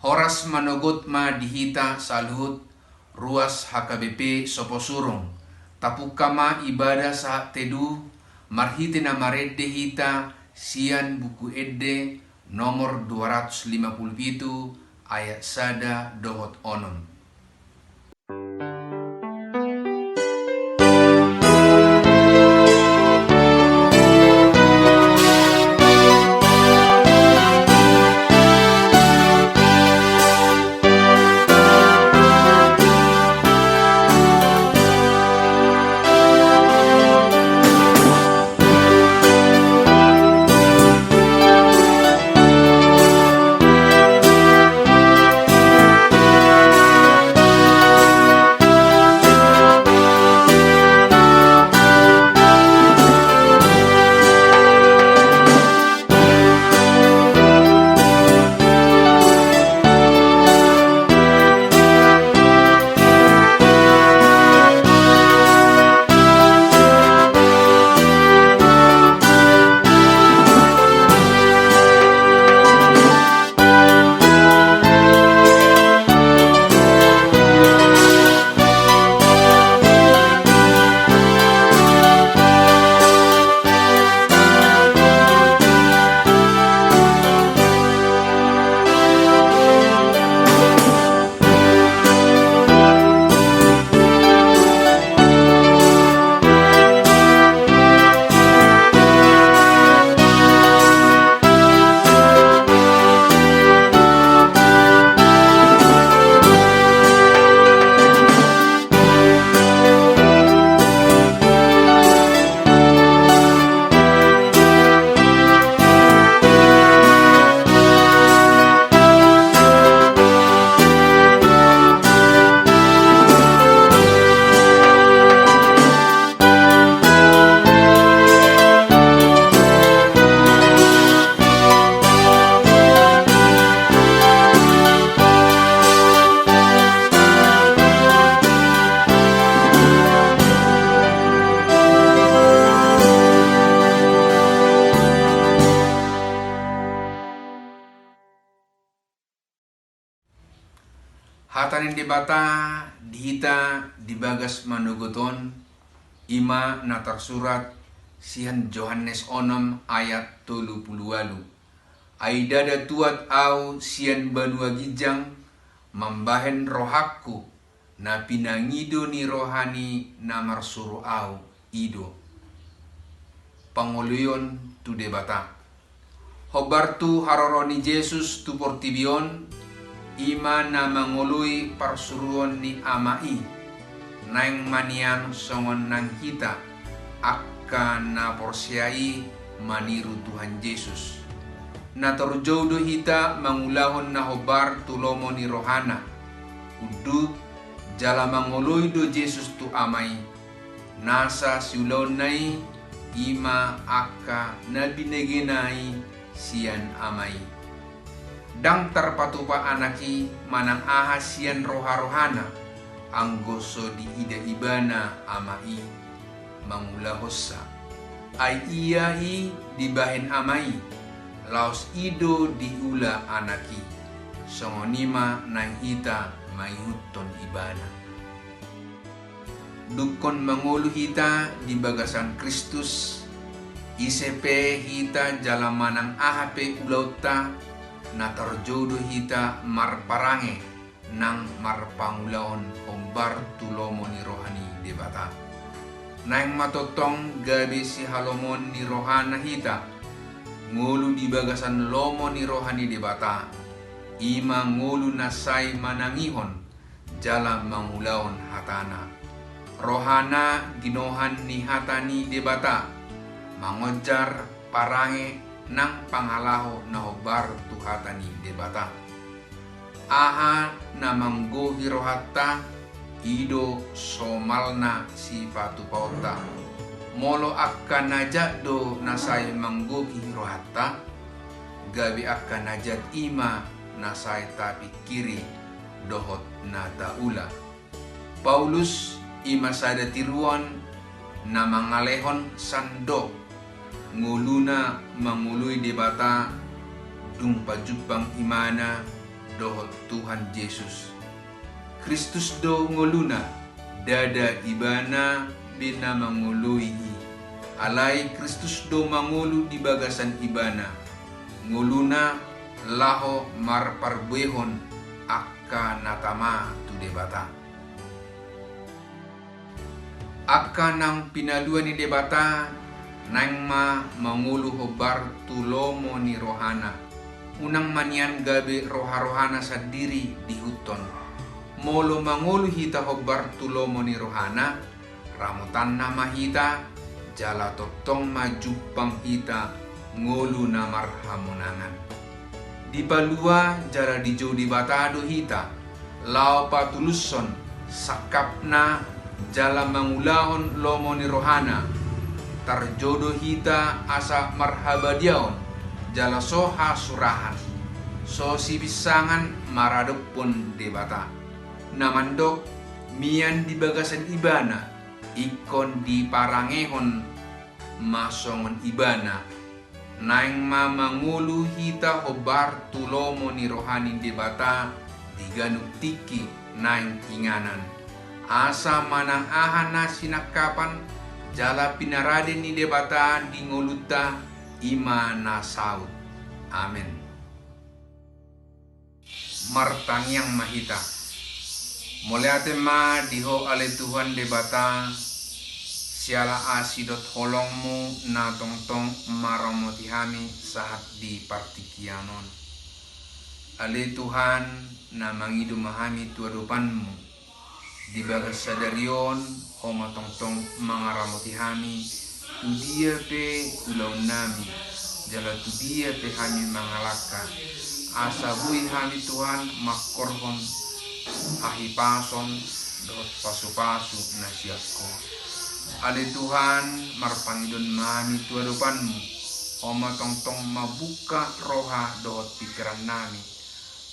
Horas manogot ma dihita saluhut ruas HKBP Soposurong. Tapukama ibadah sa tedu marhite na maredde hita sian buku edde nomor 257 ayat sada dohot onon. Hatanin debata dihita dibagas manugoton ima natar surat sihan Johannes onom ayat 38. Aidada tuat au sian banua gijang mambahen rohakku na pinangido ni rohani namar suru au ido. Pangoluyon tu debata. Hobartu haroroni Yesus tu portibion ima na mangului parsuruan ni amai naing manian songon nang hita akka na porsiai maniru Tuhan Yesus na torjodo hita mangulahon na hobar tulomo ni rohana uduk jala mangului do Yesus tu amai nasa siulonai ima akka na binegenai sian amai dang terpatupa anaki manang ahasian roha-rohana anggoso di ida ibana amai mangulahossa ai iai dibahen amai laos ido diula anaki songonima nang hita mayuton ibana dukon mangulu hita di bagasan Kristus isepe hita jalamanang ahape ulauta na tarjodo hita marparange nang marpangulaon ombar tulomo ni rohani debata. Naing matotong gabi si halomon ni rohana hita ngulu di bagasan lomo ni rohani debata. Ima ngulu nasay manangihon jala mangulaon hatana. Rohana ginohan ni hatani debata mangojar parange nang pangalaho na hobar tuhatani debata. Aha na manggohi rohatta ido somalna sifatu pauta. Molo akka najat do nasay manggohi rohatta gabi akka najat ima nasay tapi kiri dohot na taula. Paulus ima sada tiruan na mangalehon sando nguluna mangului debata dung pajupang imana dohot Tuhan Yesus. Kristus do ngoluna dada ibana bina manguluihi. Alai Kristus do mangulu di bagasan ibana. Nguluna laho marparbehon akka natama tu debata. Akka nang pinaluan ni debata nang mangulu hobar tulomo ni rohana. Unang manian gabe roha-rohana sa diri di huton. Molo mangulu hita hobar tulomo ni rohana, ramutan na mahita, jala totong majupang hita, ngulu na marhamunangan. Di palua jara di jodi batado hita, lao patuluson, sakap na jala mangulahon lomo ni rohana, tarjodo hita asa marhabadiaon, jala soha surahan, so sibisangan maradok pun debata. Namandok mian di bagasan ibana, ikon di parangehon masongon ibana, naing mamangulu hita hobar tulomo ni rohani debata, diganuk tiki naing inganan. Asa manang ahana sinakapan, jala pinaraden ni debata di ngoluta imana saud. Amin. Martangyang mahita. Moleate ma diho ale Tuhan debata, siala asidot holongmu na tongtong maromoti hami saat di partikianon. Ale Tuhan na mangidu mahami tuadupanmu, di bagas sadarion homa tongtong mangaramoti hami, tudia pe ulau nami, jala tudia pe hami mangalaka, asabui hami Tuhan makorhon, ahipason dot pasu-pasu nasiako. Ale Tuhan marpangidon mami tuadupanmu, oma tongtong mabuka roha dot pikiran nami.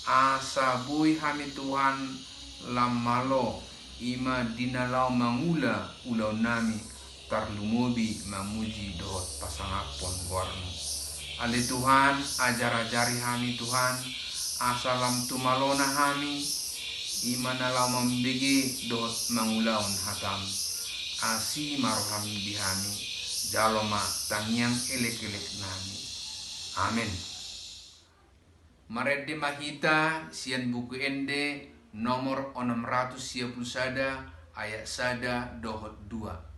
Asa bui hami Tuhan lamalo ima dinalau mangula ulau nami tarlumobi mamuji dot pasangapon warmu. Ale Tuhan ajar-ajari hami Tuhan, asalam tumalona hami imana lau membegi dot mangulaun hatam, asi marham dihami, jaloma tangyang elek-elek nami. Amin. Maredde mahita sian buku ende nomor 600 sada ayat sada dohot 2.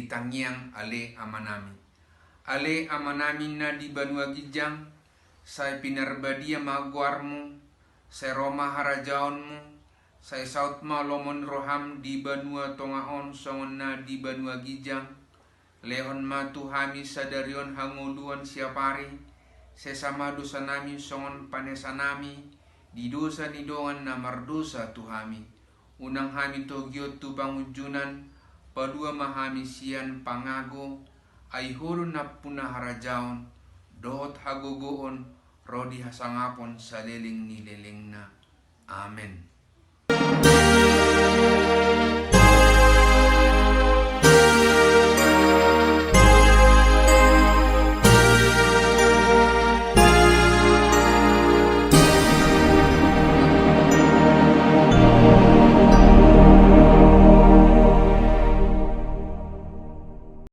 ditangyang ale amanami. Ale amanami na di banua gijang, say pinarbadia maguarmu, seroma harajaonmu, sai saut malomon roham di banua tongaon songon na di banua gijang, lehon ma tuhami sadarion hanguluan siapari, sesama dosa nami songon panesa nami, di dosa nidongan na mardosa tuhami, unang hami togiot tu pangujunan, padua mahami sian pangago, ai hulu na punah harajaon, dohot hagogoon, rodi hasangapon saliling nilelengna. Amen.